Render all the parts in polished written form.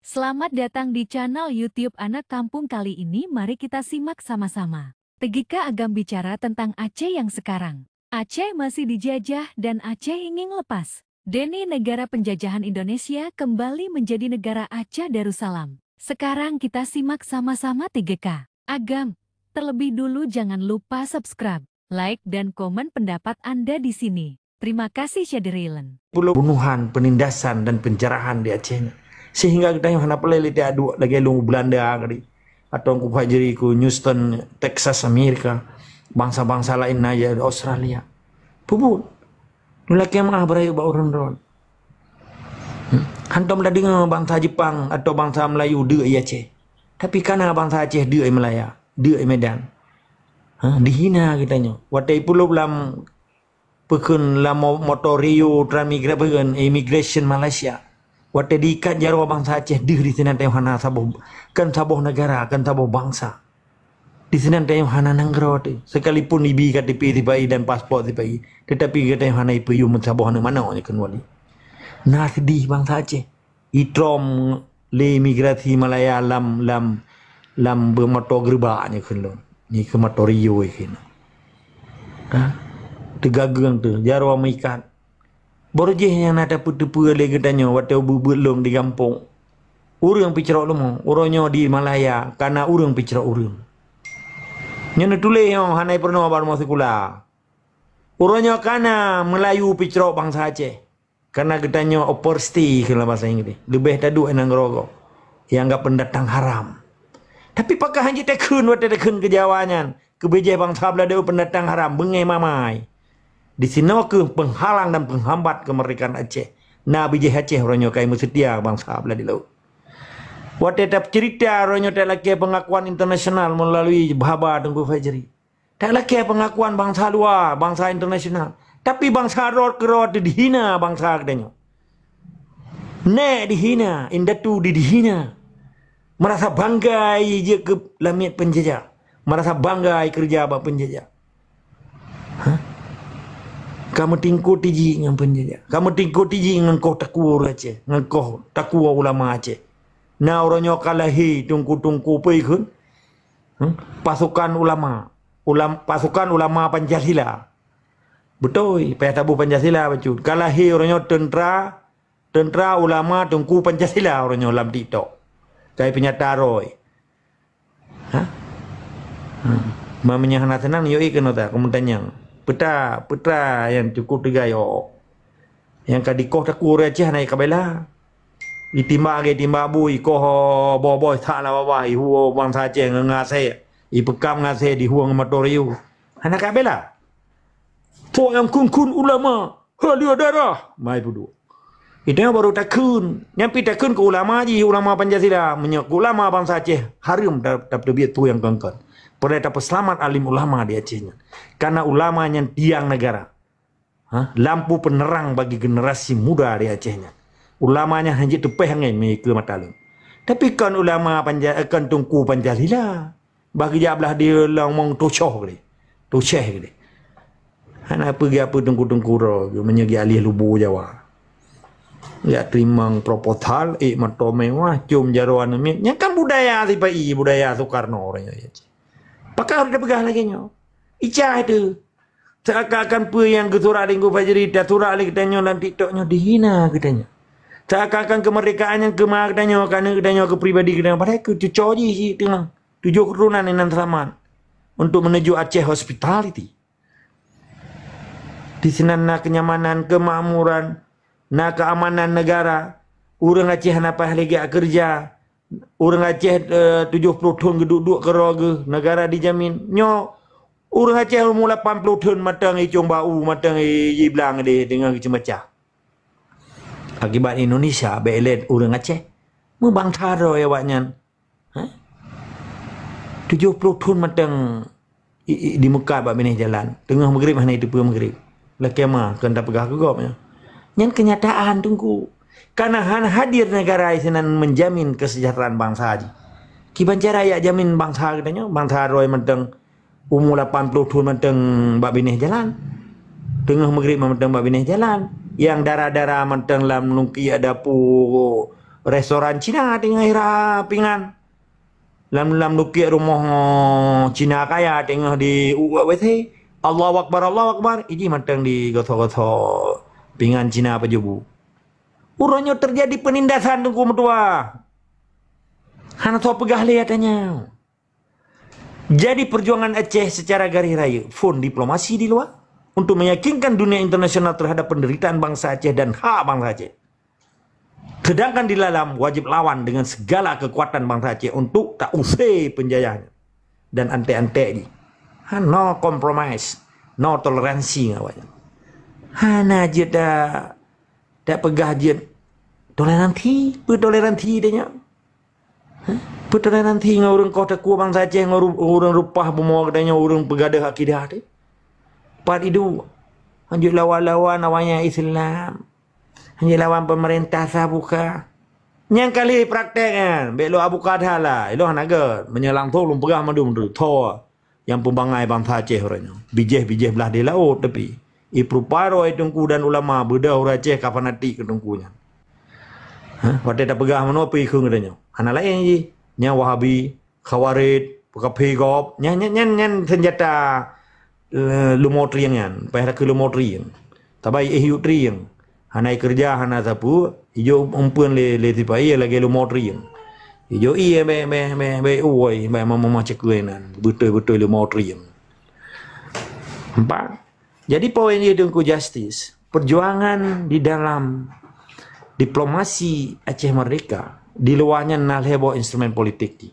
Selamat datang di channel YouTube Anak Kampung. Kali ini mari kita simak sama-sama. Tegika Agam bicara tentang Aceh yang sekarang. Aceh masih dijajah dan Aceh ingin lepas. Deni negara penjajahan Indonesia kembali menjadi negara Aceh Darussalam. Sekarang kita simak sama-sama Tegika Agam. Terlebih dulu jangan lupa subscribe, like dan komen pendapat Anda di sini. Terima kasih Syederilen. Pembunuhan, penindasan dan penjarahan di Aceh. Sehingga kita yang hendak pelai dia adu lagi lu Belanda kali atau ku hajiri ku Houston, Texas, Amerika, bangsa-bangsa lain aja Australia. Puput. Lelaki yang mah berayu ba urun-urun. Hantam dah dengar bangsa Jepang atau bangsa Melayu deui Aceh. Tapi kana bangsa Aceh deui Melaya, deui Medan. Dihina kitanya. Watai puluh lam pekun lam motorio transmigration immigration Malaysia. Waktu diikat jarwa bangsa Aceh di sini hana sabuh kan sabuh negara kan sabuh bangsa di sini hana nanggro sekalipun ibi KTP tibai dan paspor tibai tetapi kita hana ipu yu sabuh mana ni kan wali nah sedih bangsa Aceh itrom le imigrasi Malaya lam bermotor gerba ni kan lo ni ke motor Rio ikin tegagang tu jarwa mengikat borjeh yang ada putu-putu lagi tanya waktu belum di kampung. Urang picerok lemo, uronyo di Malaya karena urang picerok urang. Nyono tule yang hanai pernah bar mau sekolah. Uronyo karena Melayu picerok bangsa Aceh. Karena getanyo opportunity kalau bahasa Inggris. Lebih tadu enang rogo. Yang enggak pendatang haram. Tapi pakah hanji tekun waktu tekun ke Jawanyan. Kebejeh bangsa belada pendatang haram bengai mamai. Di sini ke penghalang dan penghambat kemerdekaan Aceh. Nabi je Aceh ronyo kai musetia bangsa belah di laut. Waktu tak cerita ronyo tak laki pengakuan internasional melalui Bahaba Tengku Fajri. Tak laki pengakuan bangsa luar, bangsa internasional. Tapi bangsa rot kerot dihina bangsa katanya. Nek dihina, indatu dihina. Merasa bangga je ke lamit penjajah. Merasa bangga kerja apa penjajah. Kamu tingku tiji dengan penjajah. Kamu tingku tiji dengan kau takwa Aceh. Dengan kau takwa ulama Aceh. Na orangnya kalahi tungku-tungku pergi pasukan ulama. Pasukan ulama Pancasila. Betul. Payah tabu Pancasila bacut. Kalahi orangnya tentera ulama tungku Pancasila orangnya dalam TikTok. Kayak penyataan Roy. Mamanya hana senang yoi kena tak komentarnya. Peta yang cukup digayo. Yang kadikoh takut Aceh naik kabela. Itimba ke timba bu ikoh boboy tak la bawah ihu bangsa Aceh ngase. Ipekam ngase di huang motoriu. Hana kabela. To yang kun ulama. Halia darah. Mai budu. Itu yang baru takun. Nyampi takun ke ulama ji ulama Pancasila. Menyak ulama bangsa Aceh. Harum dapat biat tu yang kongkon. Pernah dapat selamat alim ulama di Acehnya. Karena ulamanya tiang negara. Lampu penerang bagi generasi muda di Acehnya. Ulamanya hanya tepeh ngai ke mata lu. Tapi kan ulama kan tungku Pancasila. Bagi jablah dia ngomong tocoh gede. Toceh gede. Hana pergi apa tungku-tungku ro menyegi alih lubu Jawa. Ya terima proposal mato mewah cium jaruan min. Yang kan budaya tipai budaya Soekarno orangnya Aceh. Pakar udah pegang lagi nyo. Icah itu. Seakan-akan apa yang keturah Tengku Fajri, daturah lagi katanya dalam TikToknya dihina katanya. Seakan-akan kemerdekaan yang kemar katanya, karena katanya kepribadi katanya. Padahal ke cucoji sih tengah. 7 keturunan yang selamat. Untuk menuju Aceh Hospitality. Di sini nak kenyamanan, kemakmuran, nak keamanan negara. Orang Aceh apa lagi kerja. Orang Aceh 70 tahun duduk keroga negara dijamin nyo orang Aceh umur 80 tahun matang icung bau matang iblang dia dengan macam akibat Indonesia belet orang Aceh membangsa ro ya waknya 70 tahun matang di Mekah bab ini jalan tengah maghrib mana itu pun maghrib laki mah kan tak pegah kegopnya yang kenyataan tunggu. Karena hadir negara isinan menjamin kesejahteraan bangsa haji. Kibancara ya jamin bangsa katanya. Bangsa roy menteng umur 80 tahun menteng babinih jalan. Tengah maghrib menteng babinih jalan. Yang darah-darah menteng lam nungki ada pu restoran Cina tengah ira pingan. Lam nukiak rumah Cina kaya tengah di UWT. Allahu Akbar, Allahu Akbar. Ini matang di goto-goto pingan Cina apa jubu. Urangnya terjadi penindasan tunggu mertua. Hana tahu pegah lihatnya. Jadi perjuangan Aceh secara garis raya, fun diplomasi di luar untuk meyakinkan dunia internasional terhadap penderitaan bangsa Aceh dan hak bangsa Aceh. Sedangkan di dalam wajib lawan dengan segala kekuatan bangsa Aceh untuk tak usai penjajahan dan ante-ante ni. No compromise, no toleransi ngawanya. Hana je dah pegah je toleransi, toleransi dia nya. Toleransi ngau orang kota ku bangsa Aceh ngau orang rupah bemo katanya orang pegadah akidah dia. Part itu anjuk lawan-lawan awalnya Islam. Hanya lawan pemerintah sabuka. Yang kali prakteknya, belo Abu Qadah lah. Ilo hanaga menyelang tolong pegah madu mendu tho yang pembangai bangsa Aceh orangnya. Bijih-bijih belah di laut tapi ipru-paro tungku dan ulama bedah orang Aceh kafanati ke tungkunya. Waktu dah pegah mana pergi ke katanya. Hana lain je. Nya Wahabi, Khawarid, Pekapegop, nyan senjata lumotri yang payah ke lumotri yang. Tabai ehiutri yang. Hanai kerja hana sapu, hijau umpun le tipai lagi lumotri yang. Hijau iya be uai be mama cekuenan, betul-betul lumotri yang. Empat. Jadi poin dia tunggu justice, perjuangan di dalam diplomasi Aceh Merdeka di luarnya nal hebo instrumen politik di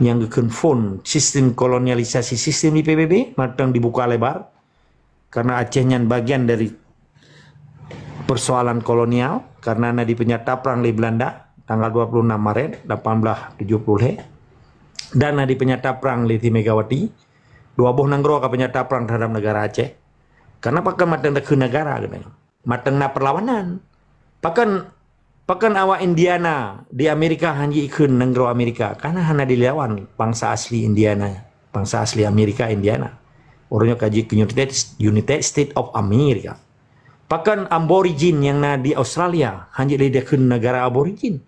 yang gekenfon sistem kolonialisasi sistem di PBB matang dibuka lebar karena Acehnya bagian dari persoalan kolonial karena di penyata perang di Belanda tanggal 26 Maret 1870 dan di penyata perang di Megawati dua buah nanggro ke penyata perang terhadap negara Aceh karena pakai matang ke negara matang na perlawanan Pakan awak Indiana di Amerika hanya ikut negara Amerika karena hanya dilawan bangsa asli Indiana, bangsa asli Amerika Indiana. Orangnya kaji ke United States of America. Pakan Aborigin yang di Australia hanya dia ke negara Aborigin.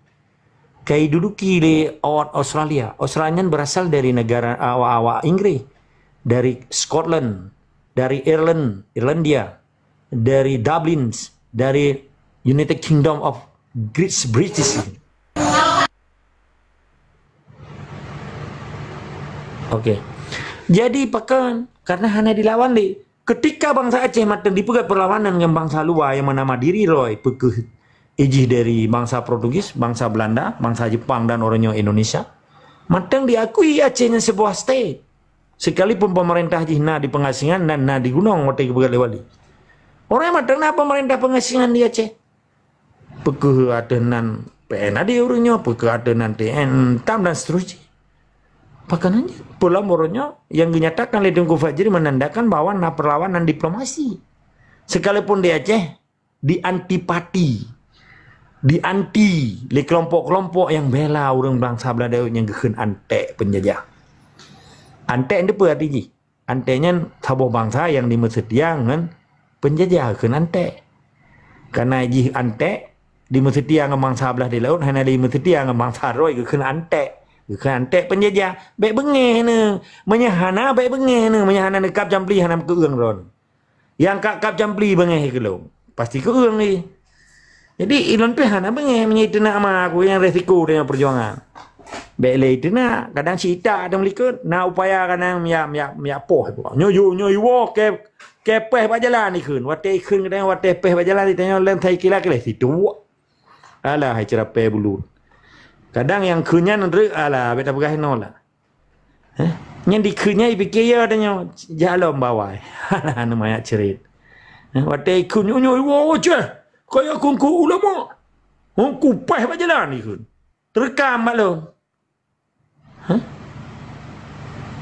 Kai duduki di awak Australia. Australian berasal dari negara awak Inggris, dari Scotland, dari Irlandia, dari Dublin, dari United Kingdom of Great British. Okey. Jadi pakan karena hanya dilawan di ketika bangsa Aceh matang dipegat perlawanan dengan bangsa luar yang bernama diri Roy pekeh ijih dari bangsa Portugis, bangsa Belanda, bangsa Jepang dan orangnya Indonesia. Matang diakui Acehnya sebuah state. Sekalipun pemerintah jihna di pengasingan dan di gunung waktu kepegat lewali. Orang matang na pemerintah pengasingan di Aceh. Pekeh adenan PN ada orangnya, pekeh adenan TN tam dan seterusnya. Pakanannya pula orangnya yang dinyatakan oleh Tengku Fajri menandakan bahwa na perlawanan diplomasi. Sekalipun di Aceh diantipati, dianti oleh kelompok-kelompok yang bela orang bangsa Belanda yang geken antek penjajah. Antek itu apa artinya? Anteknya sabuah bangsa yang dimesetia dengan penjajah geken antek. Karena jih antek di mesetia dengan bangsa belah di laut hanya di mesetia dengan bangsa Roy geken antek. Geken antek penjajah baik bengeh ne. Menyahana baik bengeh ne, menyahana nekap jampli hana ke uang ron. Yang kap jampli bengeh ke lo. Pasti ke uang ni. Jadi ilon pe hana bengeh menyita nak ama aku yang resiko dengan perjuangan. Baik le itu nak kadang cita ada melikut na upaya kadang miak poh nyoyo wo kepeh bajalan ni kun wate kun kadang wate peh bajalan ditanya len thai kila kele situ alah hai cara pe bulu kadang yang kunnya nendre alah beta pegah nola nyen di kunnya ipikir ya tanya jalan bawah alah namanya cerit wate kun nyoyo wo je kaya kunku ulama ku peh bajalan ni kun terekam malu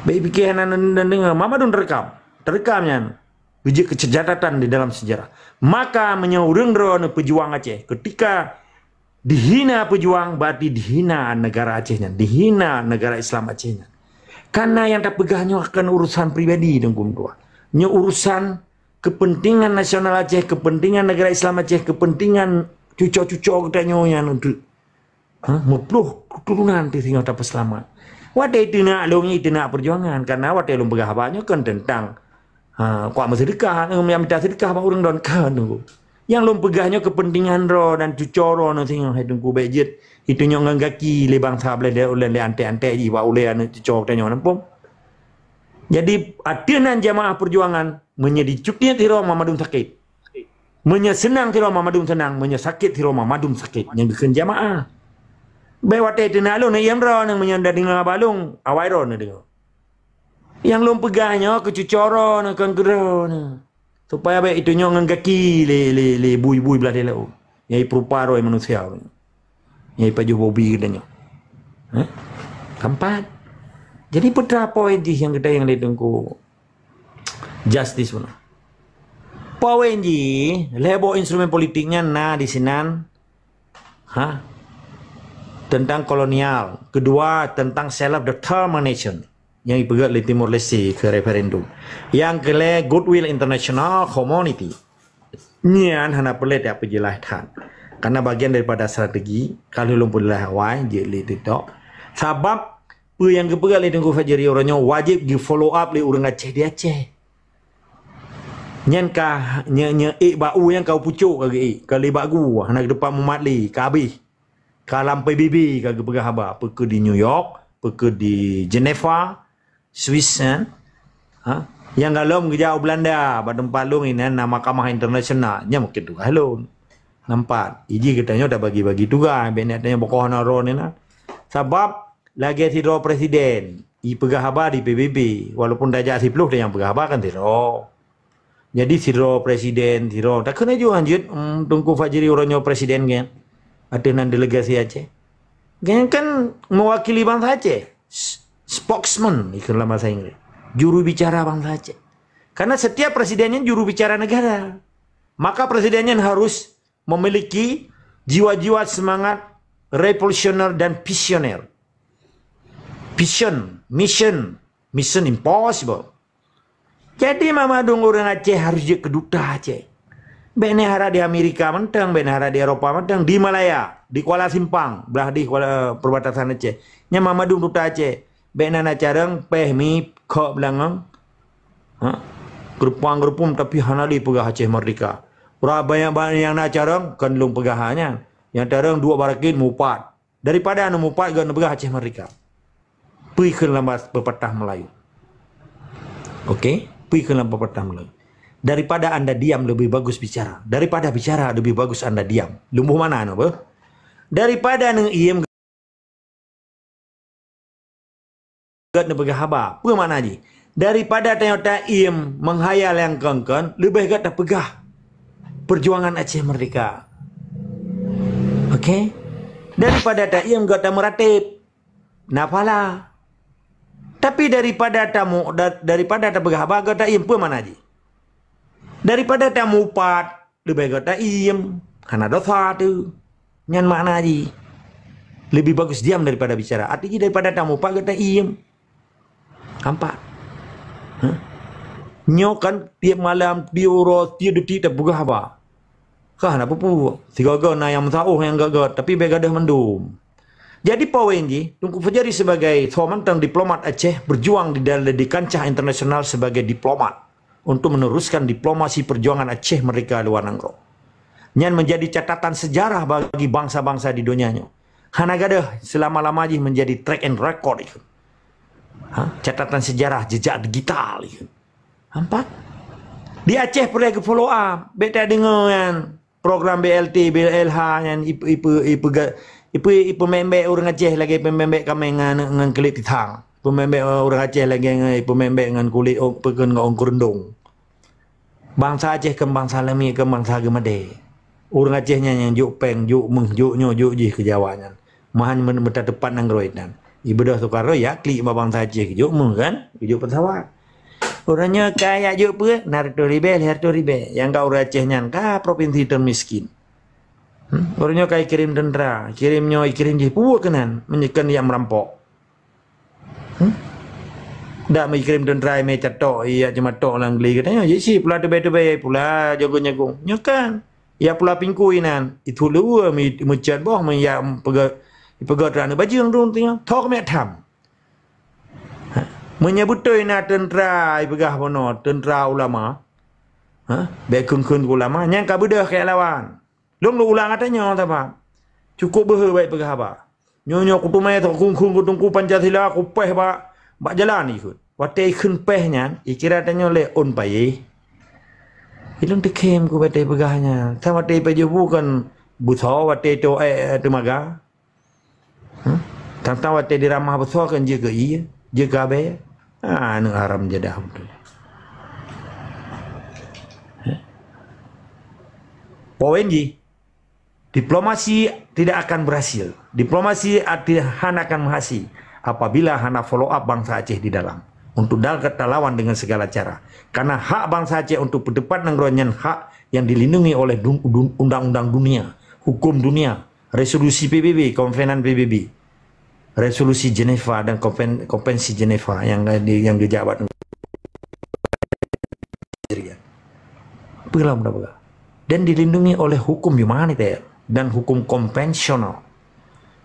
baik fikir dan dengar mama dun terekamnya biji kecacatan di dalam sejarah maka menyaurung drone pejuang Aceh ketika dihina pejuang berarti dihina negara Acehnya dihina negara Islam Acehnya karena yang tak pegahnya akan urusan pribadi dengkum tua nya urusan kepentingan nasional Aceh kepentingan negara Islam Aceh kepentingan cucok-cucok katanya untuk Mupluh keturunan ti tinggal dapat selamat. Wate itu nak long itu nak perjuangan karena wate long berhabanya kan tentang kuat bersedekah, yang minta sedekah pak orang don kan tu. Yang long pegahnya kepentingan ro dan cucoro nanti yang hidung ku bejet itu nyong ngaki le bangsa boleh oleh ante-ante ji pak oleh anu cucor tanya nampung. Jadi atinan jamaah perjuangan menyedicutnya tiro mamadum sakit. Menyesenang tiro mamadum senang, menyesakit tiro mamadum sakit. Yang bikin jamaah. Bewate itu nak lo ni yang ro nang menyanda dengan balung awai ro ni dengar. Yang lo pegahnya kecucoro nak kan gero ni. Supaya baik itu nyong ngaki le bui-bui belah dia lo. Yang perupa ro manusia. Yang paju bobi katanya. Tempat. Jadi putra poin di yang kita yang ditunggu justice pun. Poin di lebo instrumen politiknya na di sinan, tentang kolonial. Kedua tentang self determination yang dipegat oleh Timor Leste ke referendum. Yang kele goodwill international community. Nian hana perlu dia penjelasan. Karena bagian daripada strategi kalau belum boleh awal je le tidak. Sebab yang kepegat oleh Tengku Fajri orangnya wajib di follow up oleh orang Aceh di Aceh. Nyan kah nya bau yang kau pucuk kage kali bagu anak depan mematli ka habis. Ka lampai bibi kage pegah haba perke di New York, perke di Geneva, Swiss yang galom jauh Belanda pada tempat lu ini nama Mahkamah Internasional nya mungkin tu halon. Nampak iji katanya dah bagi-bagi tugas benatnya pokok naro ni nah. Sebab lagi tiro presiden, pegah haba di PBB, walaupun dah jadi 10 dia yang pegah haba kan tiro. Jadi tiro presiden, tiro. Tak kena juga lanjut, Tengku Fajri orangnya presiden kan. Ada nan delegasi Aceh. Kan mewakili bangsa Aceh. Spokesman, itu dalam bahasa Inggris. Juru bicara bangsa Aceh. Karena setiap presidennya juru bicara negara. Maka presidennya harus memiliki jiwa-jiwa semangat revolusioner dan visioner. Mission impossible. Jadi mama dong orang Aceh harus je keduta Aceh. Benehara di Amerika mentang, benehara di Eropa mentang, di Malaya, di Kuala Simpang, belah di Kuala perbatasan Aceh. Nya mama dong duta Aceh. Benana carang pehmi kok belangang. Gerupang-gerupum tapi hanali pegah Aceh merdeka. Ura banyak-banyak yang nak carang kan lung pegahannya. Yang carang 2 barakin mupat. Daripada anu mupat gan pegah Aceh merdeka. Pergi ke dalam pepatah Melayu. Okey, pergi ke dalam pepatah Melayu. Daripada anda diam lebih bagus bicara. Daripada bicara lebih bagus anda diam. Lumbuh mana anu apa? Daripada nang iem gat ne pegah haba. Apa mana ji? Daripada tanya iem menghayal yang kengken, lebih gat pegah perjuangan Aceh merdeka. Okey? Daripada iem gat meratip. Napalah. Tapi daripada tamu daripada pegah haba gat iem apa mana ji? Daripada tamu upat lebih gat iem karena dosa tu. Nyan mana ji? Lebih bagus diam daripada bicara. Artinya daripada tamu upat gat iem. Nampak? Nyokan tiap malam diurus tiap detik tak pegah haba. Kah nak apa? Sigaga na yang mensauh yang gagat tapi begadah mendum. Jadi poin ji, Tengku Fajri sebagai seorang diplomat Aceh berjuang di kancah internasional sebagai diplomat untuk meneruskan diplomasi perjuangan Aceh mereka luar nanggro. Nyan menjadi catatan sejarah bagi bangsa-bangsa di dunianya. Hanagadah selama-lama ji menjadi track and record itu. Catatan sejarah jejak digital itu. Nampak? Di Aceh perlu follow up. Beta dengar yang program BLT, BLH yang ipu membek orang Aceh lagi pembek kami dengan kulit hitam. Pembek orang Aceh lagi dengan pembek dengan kulit pekan dengan ongkur rendung. Bangsa Aceh ke bangsa Lami ke bangsa Gemade. Orang Acehnya yang juk peng, juk meng, juk nyo, juk ji ke Jawanya. Mahan meneta tepat nang roidan. Ibadah tukar ya klik bangsa Aceh juk meng kan, juk pesawat. Orangnya kaya juk apa? Narto ribe. Yang kau orang Acehnya ka provinsi termiskin. Orangnya kaya kirim tentera, kirim je puak kenan, menyekan yang merampok. Dak mai kirim tentera mai catok, iya cuma tok lang geli katanya. Jadi si pula tebe-tebe pula jago-jago. Nyokan. Ya pula pingku inan. Itu lu mencat boh men ya Ipegat rana baju yang dun tengah thok mek tham. Menyebutoi na tentera ipegah bono tentera ulama. Be kun ulama nyang ka bedah ke lawan. Long lu ulang katanya ta ba. Cukup beuh baik pegah ba. Nyonya kutumai to kun kutungku Pancasila ku peh ba jalan ikut. Wate kun peh nyan ikira tanya le on pai. Ilung tekem ku bate pegahnya. Ta wate pe bukan butho wate to temaga. Tantang wate di ramah butho kan je ke iya, je ka be. Anu haram jadah betul. Poin ji, diplomasi tidak akan berhasil. Diplomasi hanya akan berhasil apabila hana follow up bangsa Aceh di dalam. Untuk dapat lawan dengan segala cara. Karena hak bangsa Aceh untuk berdebat dengan hak yang dilindungi oleh undang-undang dunia, hukum dunia, resolusi PBB, konvenan PBB. Resolusi Geneva dan konvensi Geneva yang dijabat dan dilindungi oleh hukum humaniter dan hukum konvensional.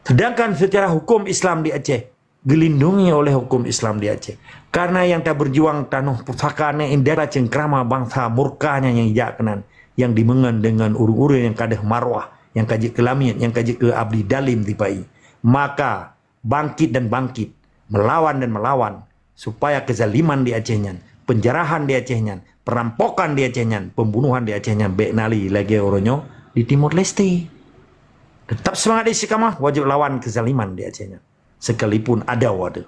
Sedangkan secara hukum Islam di Aceh dilindungi oleh hukum Islam di Aceh. Karena yang tak berjuang tanuh pusakanya indera cengkrama bangsa murkanya yang jakanan, yang dimengan dengan uru-uru yang kadah marwah, yang kaji kelamin, yang kaji ke abdi dalim tipai. Maka bangkit dan bangkit, melawan dan melawan, supaya kezaliman di Acehnya, penjarahan di Acehnya, perampokan di Acehnya, pembunuhan di Acehnya, beknali lagi oronyo di Timur Leste. Tetap semangat istiqamah, wajib lawan kezaliman di Acehnya, sekalipun ada wadah.